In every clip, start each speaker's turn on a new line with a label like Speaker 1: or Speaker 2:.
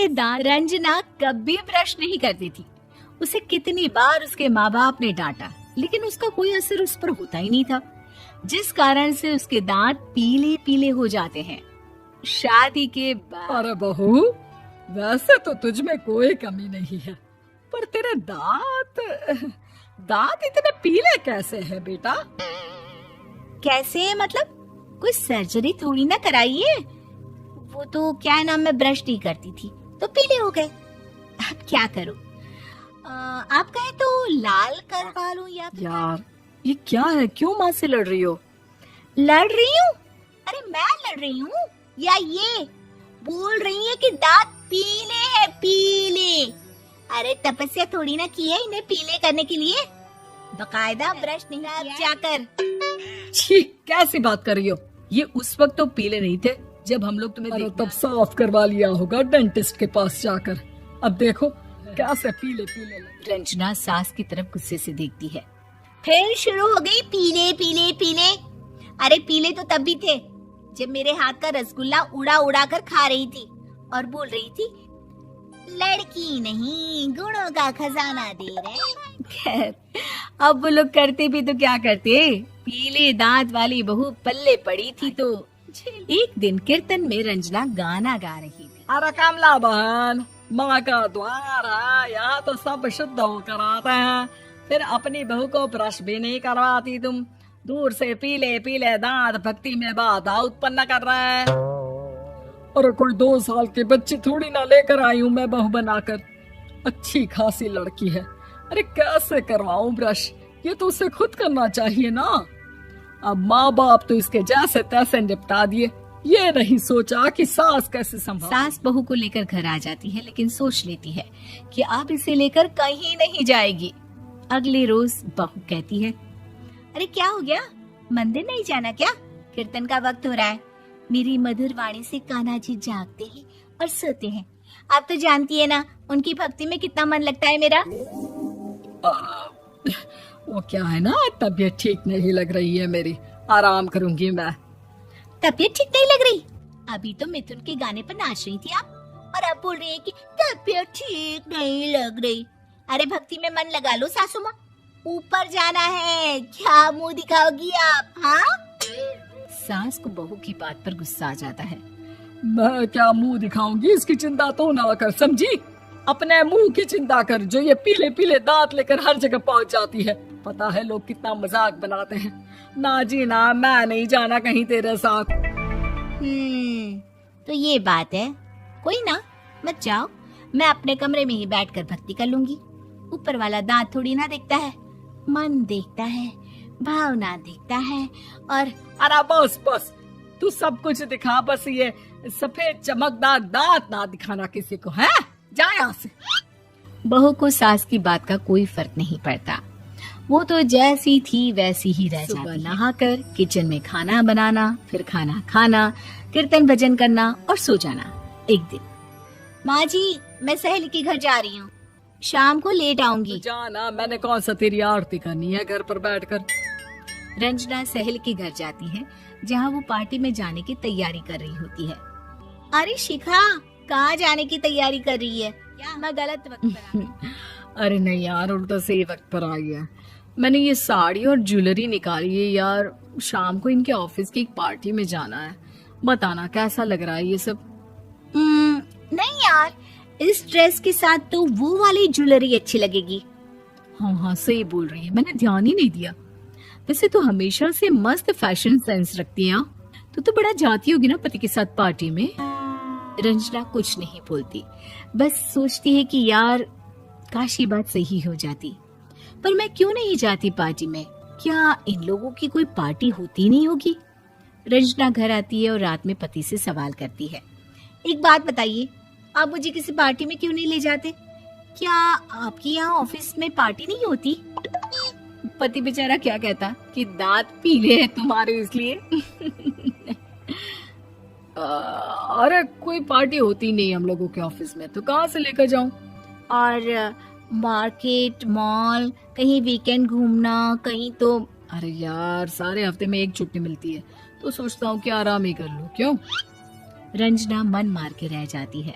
Speaker 1: के दांत रंजना कभी ब्रश नहीं करती थी। उसे कितनी बार उसके माँ बाप ने डांटा, लेकिन उसका कोई असर उस पर होता ही नहीं था, जिस कारण से उसके दांत पीले पीले हो जाते हैं। शादी के बाद
Speaker 2: अरे बहू, वैसे तो तुझ में कोई कमी नहीं है, पर तेरे दांत इतने पीले कैसे हैं बेटा?
Speaker 1: कैसे मतलब? कोई सर्जरी थोड़ी ना कराइए। वो तो क्या नाम, मैं ब्रश नहीं करती थी तो पीले हो गए। अब क्या करूं? आप कहे तो लाल करवा लूं या
Speaker 2: यार ये क्या है, क्यों माँ से लड़ रही हो?
Speaker 1: लड़ रही हूँ? अरे मैं लड़ रही हूँ या ये बोल रही है कि दांत पीले हैं, पीले। अरे तपस्या थोड़ी ना की है इन्हें पीले करने के लिए, बकायदा ब्रश नहीं किया कर।
Speaker 2: छी, कैसी बात कर रही हो? ये उस वक्त तो पीले नहीं थे जब हम लोग तुम्हें तब साफ करवा लिया होगा डेंटिस्ट के पास जाकर। अब देखो कैसे पीले पीले लग।
Speaker 1: रंजना सास की तरफ गुस्से से देखती है। फिर शुरू हो गई पीले पीले पीले। अरे पीले तो तब भी थे जब मेरे हाथ का रसगुल्ला उड़ा उड़ा कर खा रही थी और बोल रही थी लड़की नहीं गुणों का खजाना दे रहे। खैर अब वो लोग करते भी तो क्या करते, पीले दांत वाली बहू पल्ले पड़ी थी। तो एक दिन कीर्तन में रंजना गाना गा रही थी।
Speaker 2: अरे कमला बहन, माँ का द्वार है, यहाँ तो सब शुद्ध होकर आते हैं, फिर अपनी बहू को ब्रश भी नहीं करवाती तुम। दूर से पीले पीले दांत भक्ति में बाधा उत्पन्न कर रहे हैं। और कोई 2 साल के बच्चे थोड़ी ना लेकर आई हूँ मैं बहू बनाकर, अच्छी खासी लड़की है। अरे कैसे करवाऊं ब्रश, ये तो उसे खुद करना चाहिए ना। अब माँ बाप तो इसके जैसे तैसे निपटा दिए, ये नहीं सोचा कि सास कैसे संभाले।
Speaker 1: सास बहू को लेकर घर आ जाती है, लेकिन सोच लेती है कि अब इसे लेकर कहीं नहीं जाएगी। अगले रोज बहू कहती है, अरे क्या हो गया, मंदिर नहीं जाना क्या? कीर्तन का वक्त हो रहा है। मेरी मधुर वाणी से कान्हा जी जागते हैं और सोते हैं। आप तो जानती है ना उनकी भक्ति में कितना मन लगता है मेरा।
Speaker 2: वो क्या है ना, तबीयत ठीक नहीं लग रही है मेरी, आराम करूंगी मैं।
Speaker 1: तबीयत ठीक नहीं लग रही? अभी तो मिथुन के गाने पर नाच रही थी आप, और अब बोल रही है कि तबीयत ठीक नहीं लग रही। अरे भक्ति में मन लगा लो सासू माँ, ऊपर जाना है, क्या मुंह दिखाओगी आप? हाँ? सास को बहू की बात पर गुस्सा आ जाता है।
Speaker 2: मैं क्या मुंह दिखाऊंगी, इसकी चिंता तो ना कर, समझी? अपने मुंह की चिंता कर, जो ये पीले पीले दांत लेकर हर जगह पहुंच जाती है। पता है लोग कितना मजाक बनाते हैं। ना जी ना, मैं नहीं जाना कहीं तेरे साथ।
Speaker 1: तो ये बात है, कोई ना, मत जाओ, मैं अपने कमरे में ही बैठकर भक्ति कर लूंगी। ऊपर वाला दांत थोड़ी ना देखता है, मन देखता है, भावना देखता है। और
Speaker 2: अरे बस बस, तू सब कुछ दिखा, बस ये सफेद चमकदार दांत ना दिखाना किसी को, है? जा यहाँ से।
Speaker 1: बहू को सास की बात का कोई फर्क नहीं पड़ता, वो तो जैसी थी वैसी ही रह जाती है। नहाकर किचन में खाना बनाना, फिर खाना खाना, कीर्तन भजन करना और सो जाना। एक दिन, माँ जी मैं सहेली के घर जा रही हूँ, शाम को लेट आऊंगी।
Speaker 2: जाना, मैंने कौन सा तेरी आरती करनी है घर पर बैठकर।
Speaker 1: रंजना सहेली के घर जाती है, जहाँ वो पार्टी में जाने की तैयारी कर रही होती है। अरे शिखा, कहाँ जाने की तैयारी कर रही है? क्या मैं गलत वक्त पर?
Speaker 2: अरे नहीं यार, उल्टा सही वक्त पर आई है। मैंने ये साड़ी और ज्वेलरी निकाली है यार, शाम को इनके ऑफिस की एक पार्टी में जाना है। बताना कैसा लग रहा है ये सब?
Speaker 1: नहीं यार, इस ड्रेस के साथ तो वो वाली ज्वेलरी अच्छी लगेगी।
Speaker 2: हाँ हाँ सही बोल रही है, मैंने ध्यान ही नहीं दिया। वैसे तो हमेशा से मस्त फैशन सेंस रखती है। तो बड़ा जाती होगी ना पति के साथ पार्टी में।
Speaker 1: रंजना कुछ नहीं बोलती, बस सोचती है कि यार काश ये बात सही हो जाती, पर मैं क्यों नहीं जाती पार्टी में? क्या इन लोगों की कोई पार्टी होती नहीं होगी? रंजना घर आती है और रात में पति से सवाल करती है, एक बात बताइए, आप मुझे किसी पार्टी में क्यों नहीं ले जाते? क्या आपके यहाँ ऑफिस में पार्टी नहीं होती? पति बेचारा क्या कहता कि दांत पीले हैं तुम्हारे इसलिए।
Speaker 2: अरे कोई पार्टी होती नहीं हम लोगों के ऑफिस में, तो कहाँ से लेकर जाऊं?
Speaker 1: और मार्केट, मॉल, कहीं वीकेंड घूमना, कहीं तो।
Speaker 2: अरे यार सारे हफ्ते में एक छुट्टी मिलती है, तो सोचता हूँ कि आराम ही कर लूं। क्यों?
Speaker 1: रंजना मन मार के रह जाती है।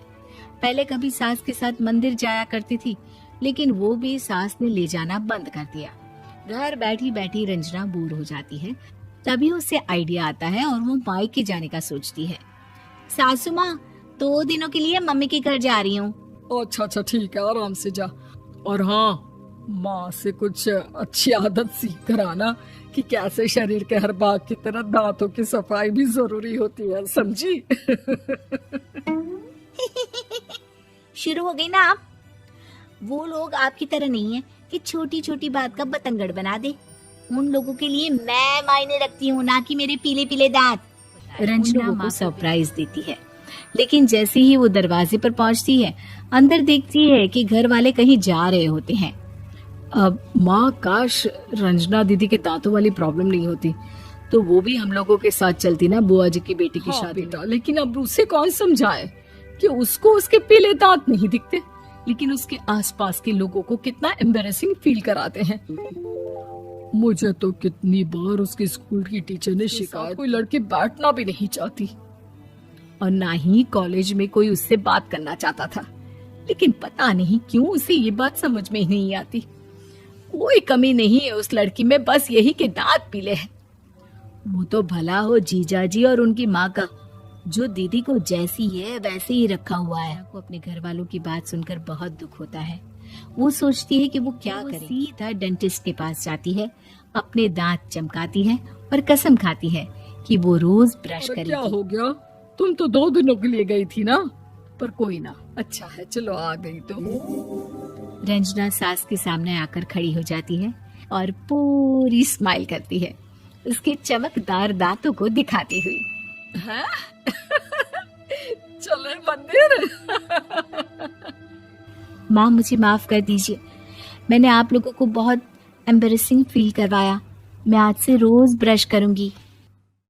Speaker 1: पहले कभी सास के साथ मंदिर जाया करती थी, लेकिन वो भी सास ने ले जाना बंद कर दिया। घर बैठी बैठी रंजना बोर हो जाती है। तभी उसे आइडिया आता है और वो मायके जाने का सोचती है। सासू माँ, 2 दिनों के लिए मम्मी के घर जा रही हूँ।
Speaker 2: अच्छा ठीक है, आराम से जा। और हाँ, माँ से कुछ अच्छी आदत सीख कर आना कि कैसे शरीर के हर भाग की तरह दांतों की सफाई भी जरूरी होती है, समझी?
Speaker 1: शुरू हो गई ना आप। वो लोग आपकी तरह नहीं है कि छोटी छोटी बात का बतंगड़ बना दे। उन लोगों के लिए मैं मायने रखती हूँ, ना कि मेरे पीले पीले दांत। रंजना को सरप्राइज देती है, लेकिन जैसे ही वो दरवाजे पर पहुंचती है, अंदर देखती है कि घर वाले कहीं जा रहे होते हैं।
Speaker 2: अब माँ, काश रंजना दीदी के दांतों वाली प्रॉब्लम नहीं होती तो वो भी हम लोगों के साथ चलती ना बुआ जी की बेटी की शादी में। लेकिन अब उसे कौन समझाए कि उसको उसके पीले दांत नहीं दिखते, लेकिन उसके आसपास के लोगों को कितना एम्बैरेसिंग फील कराते हैं। मुझे तो कितनी बार उसके स्कूल की टीचर ने शिकायत, कोई लड़की बैठना भी नहीं चाहती और ना ही कॉलेज में कोई उससे बात करना चाहता था। लेकिन पता नहीं क्यों उसे ये बात समझ में ही नहीं आती। कोई कमी नहीं है उस लड़की में, बस यही कि दांत पीले हैं। वो तो भला हो जीजा जी और उनकी माँ का, जो दीदी को जैसी है वैसे ही रखा हुआ है। को अपने घर वालों की बात सुनकर बहुत दुख होता है। वो सोचती है कि वो क्या करे। सीधा डेंटिस्ट के पास जाती है, अपने दांत चमकाती है और कसम खाती है कि वो रोज ब्रश करेगी। क्या हो गया? तुम तो 2 दिनों के लिए गई थी ना, पर कोई ना, अच्छा है, चलो आ गई तो।
Speaker 1: रंजना सास के सामने आकर खड़ी हो जाती है और पूरी स्माइल करती है, उसके चमकदार दांतों को दिखाती हुई।
Speaker 2: चले मंदिर।
Speaker 1: माँ, मुझे माफ कर दीजिए, मैंने आप लोगों को बहुत एम्बैरेसिंग फील करवाया। मैं आज से रोज ब्रश करूंगी।